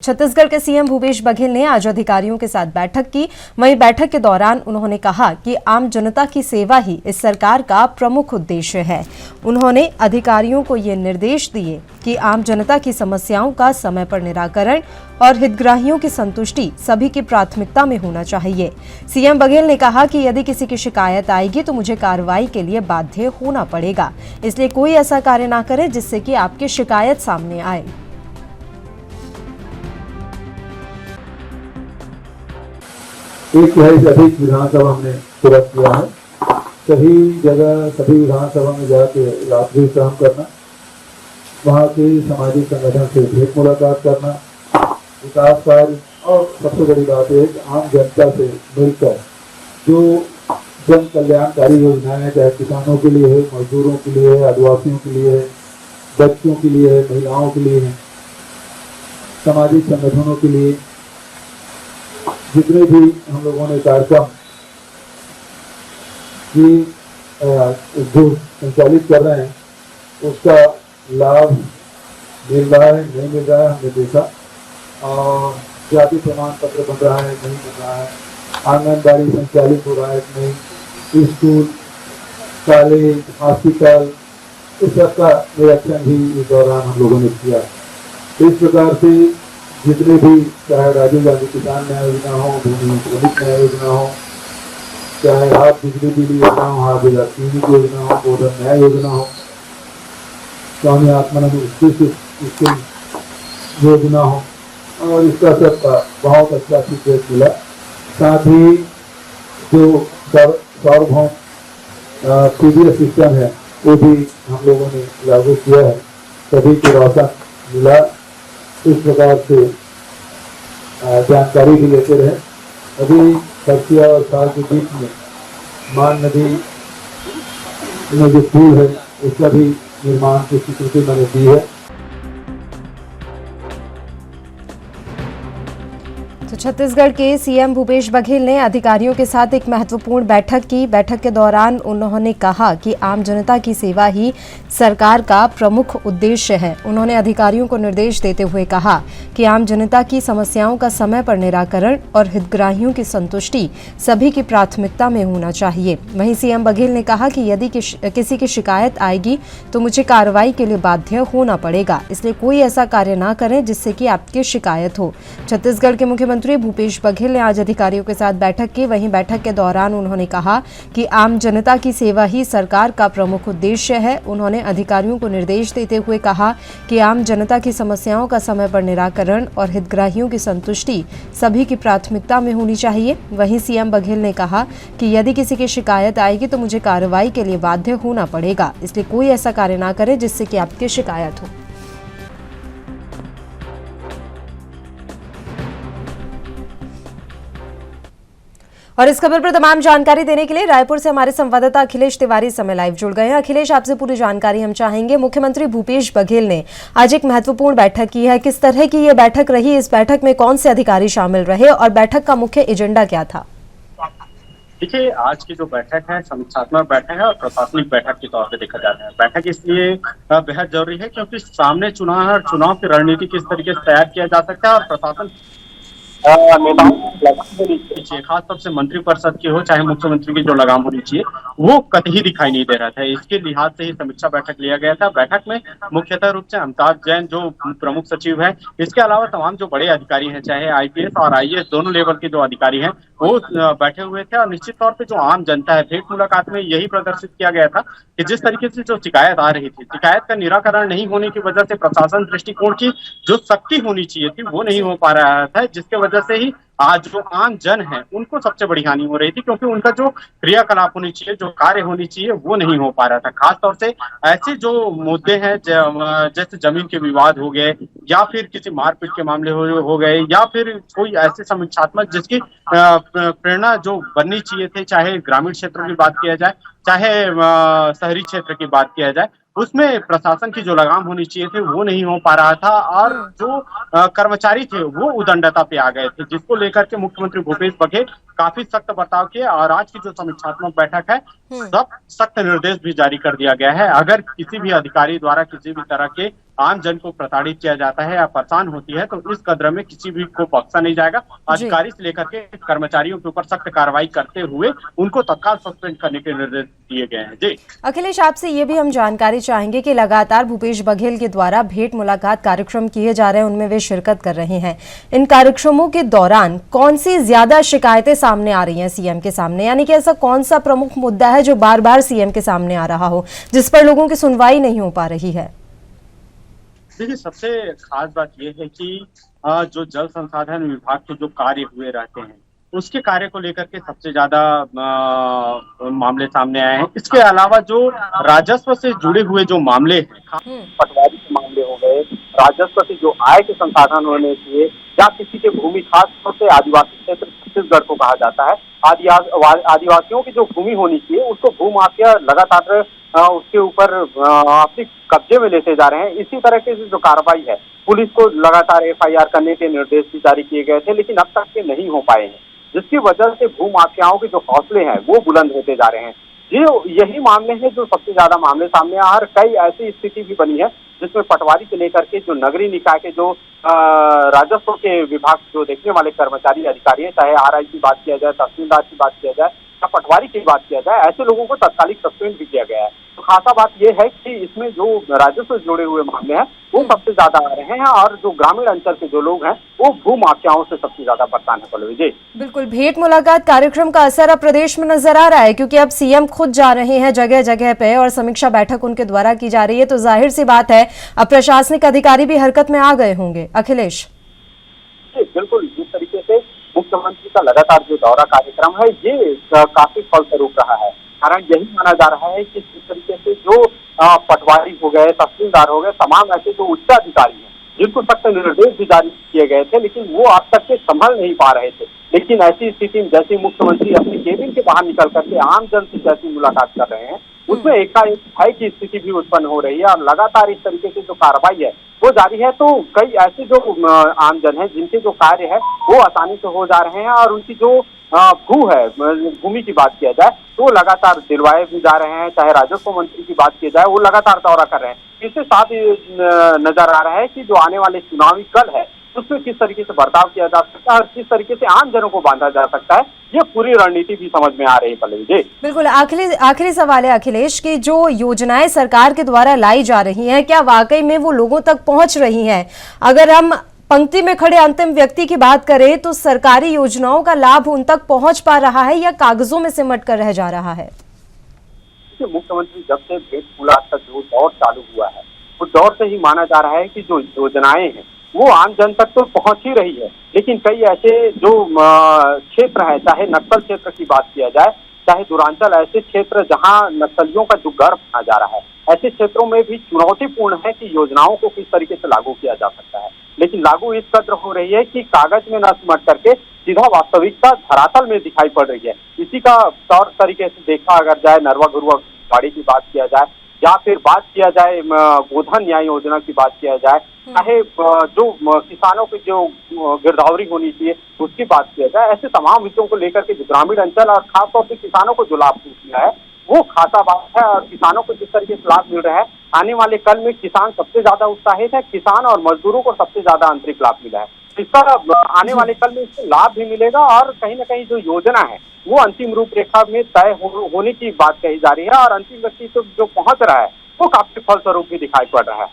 छत्तीसगढ़ के सीएम भूपेश बघेल ने आज अधिकारियों के साथ बैठक की। वहीं बैठक के दौरान उन्होंने कहा कि आम जनता की सेवा ही इस सरकार का प्रमुख उद्देश्य है। उन्होंने अधिकारियों को ये निर्देश दिए कि आम जनता की समस्याओं का समय पर निराकरण और हितग्राहियों की संतुष्टि सभी की प्राथमिकता में होना चाहिए। सीएम बघेल ने कहा कि यदि किसी की शिकायत आएगी तो मुझे कार्रवाई के लिए बाध्य होना पड़ेगा, इसलिए कोई ऐसा कार्य न करे जिससे कि आपकी शिकायत सामने आए। एक तिहाई से अधिक विधानसभा हमने पूरा किया है। सभी जगह सभी विधानसभा में जाके रात्रि विश्राम करना, वहाँ के सामाजिक संगठन से भेंट मुलाकात करना, विकास कार्य और सबसे बड़ी बात है आम जनता से मिलकर जो जन कल्याणकारी योजनाएं हैं, चाहे किसानों के लिए है, मजदूरों के लिए है, आदिवासियों के लिए है, बच्चों के लिए है, महिलाओं के लिए है, सामाजिक संगठनों के लिए, जितने भी हम लोगों ने कार्यक्रम की जो संचालित कर रहे हैं उसका लाभ मिल रहा है नहीं मिल रहा है हमने देखा। और जाति प्रमाण पत्र बन रहा है नहीं बन रहा है, आंगनबाड़ी संचालित हो रहा है नहीं, स्कूल, कॉलेज, हॉस्पिटल, इस सबका निरीक्षण भी इस दौरान हम लोगों ने किया। इस प्रकार से जितने भी, चाहे राजीव गांधी किसान न्याय योजना हो, भूमि श्रमिक न्याय योजना हो, चाहे हाथ बिजली बिल योजना हो, हाथ बिजली क्लिनिक योजना हो, गोधन न्याय योजना हो, स्वामी आत्मानंद योजना हो, और इसका सबका बहुत अच्छा फीडबैक मिला। साथ ही जो सार्वभौम सीडीएस सिस्टम है वो भी हम लोगों ने लागू किया है, सभी को राशन मिला। इस प्रकार से जानकारी भी लेते रहे। अभी खर्चिया और साल के बीच में मान नदी में जो पुल है उसका भी निर्माण की स्वीकृति मैंने दी है। तो छत्तीसगढ़ के सीएम भूपेश बघेल ने अधिकारियों के साथ एक महत्वपूर्ण बैठक की। बैठक के दौरान उन्होंने कहा कि आम जनता की सेवा ही सरकार का प्रमुख उद्देश्य है। उन्होंने अधिकारियों को निर्देश देते हुए कहा कि आम जनता की समस्याओं का समय पर निराकरण और हितग्राहियों की संतुष्टि सभी की प्राथमिकता में होना चाहिए। वहीं सीएम बघेल ने कहा कि यदि किसी की शिकायत आएगी तो मुझे कार्रवाई के लिए बाध्य होना पड़ेगा, इसलिए कोई ऐसा कार्य न करें जिससे कि आपकी शिकायत हो। छत्तीसगढ़ के मुख्यमंत्री भूपेश बघेल ने आज अधिकारियों के साथ बैठक की। वहीं बैठक के दौरान उन्होंने कहा कि आम जनता की सेवा ही सरकार का प्रमुख उद्देश्य है। उन्होंने अधिकारियों को निर्देश देते हुए कहा कि आम जनता की समस्याओं का समय पर निराकरण और हितग्राहियों की संतुष्टि सभी की प्राथमिकता में होनी चाहिए। वहीं सीएम बघेल ने कहा कि यदि किसी की शिकायत आएगी तो मुझे कार्रवाई के लिए बाध्य होना पड़ेगा, इसलिए कोई ऐसा कार्य न करे जिससे कि आपकी शिकायत हो। और इस खबर पर तमाम जानकारी देने के लिए रायपुर से हमारे संवाददाता अखिलेश तिवारी समय लाइव जुड़ गए हैं। अखिलेश, आपसे पूरी जानकारी हम चाहेंगे। मुख्यमंत्री भूपेश बघेल ने आज एक महत्वपूर्ण बैठक की है, किस तरह की ये बैठक रही, इस बैठक में कौन से अधिकारी शामिल रहे और बैठक का मुख्य एजेंडा क्या था? देखिए, आज की जो बैठक है समीक्षात्मक बैठक है और प्रशासनिक बैठक के तौर पे देखा जाता है। बैठक इसलिए बेहद जरूरी है क्योंकि सामने चुनाव है और चुनाव की रणनीति किस तरीके से तैयार किया जा सकता है और प्रशासन नेताओं की लगाम होनी चाहिए, खासतौर से मंत्री परिषद की हो चाहे मुख्यमंत्री की जो लगाम होनी चाहिए वो कतई दिखाई नहीं दे रहा था। इसके लिहाज से ही समीक्षा बैठक लिया गया था। बैठक में मुख्यतः रूप से अमिताभ जैन जो प्रमुख सचिव है, इसके अलावा तमाम जो बड़े अधिकारी हैं, चाहे आईपीएस और आईएएस दोनों लेवल के जो अधिकारी हैं वो बैठे हुए थे। और निश्चित तौर पे जो आम जनता है, भेंट मुलाकात में यही प्रदर्शित किया गया था कि जिस तरीके से जो शिकायत आ रही थी, शिकायत का निराकरण नहीं होने की वजह से प्रशासन दृष्टिकोण की जो सख्ती होनी चाहिए थी वो नहीं हो पा रहा था, जिसके वजह से ही आज जो आम जन है उनको सबसे बड़ी हानि हो रही थी, क्योंकि उनका जो क्रियाकलाप होनी चाहिए, जो कार्य होनी चाहिए वो नहीं हो पा रहा था। खासतौर से ऐसे जो मुद्दे हैं जैसे जमीन के विवाद हो गए या फिर किसी मारपीट के मामले हो गए या फिर कोई ऐसे समीक्षात्मक जिसकी प्रेरणा जो बननी चाहिए थे, चाहे ग्रामीण क्षेत्रों की बात किया जाए चाहे शहरी क्षेत्र की बात किया जाए, उसमें प्रशासन की जो लगाम होनी चाहिए थी वो नहीं हो पा रहा था। और जो कर्मचारी थे वो उदंडता पे आ गए थे, जिसको लेकर के मुख्यमंत्री भूपेश बघेल काफी सख्त बर्ताव किए और आज की जो समीक्षात्मक बैठक है सब सख्त निर्देश भी जारी कर दिया गया है। अगर किसी भी अधिकारी द्वारा किसी भी तरह के आम जन को प्रताड़ित किया जाता है या परेशान होती है तो इस कदर में किसी भी को बख्शा नहीं जाएगा। अधिकारी से लेकर के कर्मचारियों के ऊपर सख्त कार्रवाई करते हुए उनको तत्काल सस्पेंड करने के निर्देश दिए गए हैं। जी अखिलेश, आपसे ये भी हम जानकारी चाहेंगे कि लगातार भूपेश बघेल के द्वारा भेंट मुलाकात कार्यक्रम किए जा रहे हैं, उनमें वे शिरकत कर रहे हैं। इन कार्यक्रमों के दौरान कौन सी ज्यादा शिकायतें सामने आ रही हैं सीएम के सामने, यानी कि ऐसा कौन सा प्रमुख मुद्दा है जो बार बार सीएम के सामने आ रहा हो जिस पर लोगों की सुनवाई नहीं हो पा रही है? देखिए, सबसे खास बात यह है कि जो जल संसाधन विभाग के जो कार्य हुए रहते हैं उसके कार्य को लेकर के सबसे ज्यादा मामले सामने आए हैं। इसके अलावा जो राजस्व से जुड़े हुए जो मामले हैं, पटवारी के मामले हो गए, राजस्व से जो आय के संसाधन होने चाहिए या किसी के भूमि, खास तौर से आदिवासी क्षेत्र छत्तीसगढ़ को कहा जाता है, आदिवासियों की जो भूमि होनी चाहिए उसको भूमाफिया लगातार उसके ऊपर अपने कब्जे में लेते जा रहे हैं। इसी तरह की जो कार्रवाई है, पुलिस को लगातार एफआईआर करने के निर्देश भी जारी किए गए थे लेकिन अब तक के नहीं हो पाए हैं, जिसकी वजह से भूमाफियाओं के जो हौसले हैं वो बुलंद होते जा रहे हैं। यही मामले हैं जो सबसे ज्यादा मामले सामने आ, और कई ऐसी स्थिति भी बनी है जिसमें पटवारी से लेकर के जो नगरीय निकाय के जो राजस्व के विभाग जो देखने वाले कर्मचारी अधिकारी हैं, चाहे आरआई की बात किया जाए, तहसीलदार की बात किया जाए या पटवारी की बात किया जाए, ऐसे लोगों को तत्कालिक सस्पेंड भी किया गया है। तो खासा बात यह है कि इसमें जो राजस्व से जुड़े हुए मामले हैं वो सबसे ज्यादा आ रहे हैं और जो ग्रामीण अंचल के जो लोग हैं वो भूमाफियाओं से सबसे ज्यादा परेशान है। पल्लवी जी, बिल्कुल, भेंट मुलाकात कार्यक्रम का असर अब प्रदेश में नजर आ रहा है क्योंकि अब सीएम खुद जा रहे हैं जगह जगह पे और समीक्षा बैठक उनके द्वारा की जा रही है, तो जाहिर सी बात है अब प्रशासनिक अधिकारी भी हरकत में आ गए होंगे। अखिलेश, बिल्कुल, जिस तरीके से मुख्यमंत्री का लगातार जो दौरा कार्यक्रम है ये काफी फलस्वरूप रहा है। कारण यही माना जा रहा है कि जिस तरीके से जो पटवारी हो गए, तहसीलदार हो गए, तमाम ऐसे जो उच्चाधिकारी हैं जिनको सख्त निर्देश भी जारी किए गए थे लेकिन वो अब तक के संभल नहीं पा रहे थे, लेकिन ऐसी स्थिति में जैसे मुख्यमंत्री अपने केबिन के बाहर निकल करके आम जन से जैसी मुलाकात कर रहे हैं उसमें एकाएक भय की स्थिति भी उत्पन्न हो रही है और लगातार इस तरीके से जो कार्रवाई है वो जारी है। तो कई ऐसे जो आमजन है जिनके जो कार्य है वो आसानी से हो जा रहे हैं और उनकी जो भूमि की बात किया जाए तो लगातार दिलवाए भी जा रहे हैं, चाहे राजस्व मंत्री की बात की जाए वो लगातार दौरा कर रहे हैं। इससे साथ नजर आ रहा है कि जो आने वाले चुनावी कल है उसमें किस तरीके से बर्ताव किया जा सकता है और किस तरीके से आम जनों को बांधा जा सकता है, ये पूरी रणनीति भी समझ में आ रही है। पल्लवी जी, बिल्कुल, आखिरी सवाल है अखिलेश की जो योजनाएं सरकार के द्वारा लाई जा रही हैं क्या वाकई में वो लोगों तक पहुंच रही हैं? अगर हम पंक्ति में खड़े अंतिम व्यक्ति की बात करें तो सरकारी योजनाओं का लाभ उन तक पहुंच पा रहा है या कागजों में सिमट कर रह जा रहा है? मुख्यमंत्री जब से भेंट मुलाकात का जो दौर चालू हुआ है उस दौर से ही माना जा रहा है कि जो योजनाएं हैं वो आम जन तक तो पहुंच ही रही है, लेकिन कई ऐसे जो क्षेत्र है, चाहे नक्सल क्षेत्र की बात किया जाए, चाहे दूरांचल, ऐसे क्षेत्र जहां नक्सलियों का जो गर्व माना जा रहा है, ऐसे क्षेत्रों में भी चुनौतीपूर्ण है कि योजनाओं को किस तरीके से लागू किया जा सकता है। लेकिन लागू इस कदर हो रही है कि कागज में न सिमट करके सीधा वास्तविकता धरातल में दिखाई पड़ रही है। इसी का तौर तरीके से देखा अगर जाए, नरवा गुरुआ गाड़ी की बात किया जाए या फिर बात किया जाए गोधन न्याय योजना की बात किया जाए, चाहे जो किसानों की जो गिरदावरी होनी चाहिए उसकी बात किया जाए, ऐसे तमाम विषयों को लेकर के जो ग्रामीण अंचल और खासतौर से किसानों को जो लाभ मिला है वो खासा बात है। और किसानों को जिस तरीके से लाभ मिल रहा है, आने वाले कल में किसान सबसे ज्यादा उत्साहित है, किसान और मजदूरों को सबसे ज्यादा आंतरिक लाभ मिला है। इसका आने वाले कल में इससे लाभ भी मिलेगा और कहीं ना कहीं जो योजना है वो अंतिम रूपरेखा में तय होने की बात कही जा रही है और अंतिम व्यक्ति तो जो पहुंच रहा है वो काफी फलस्वरूप भी दिखाई पड़ रहा है।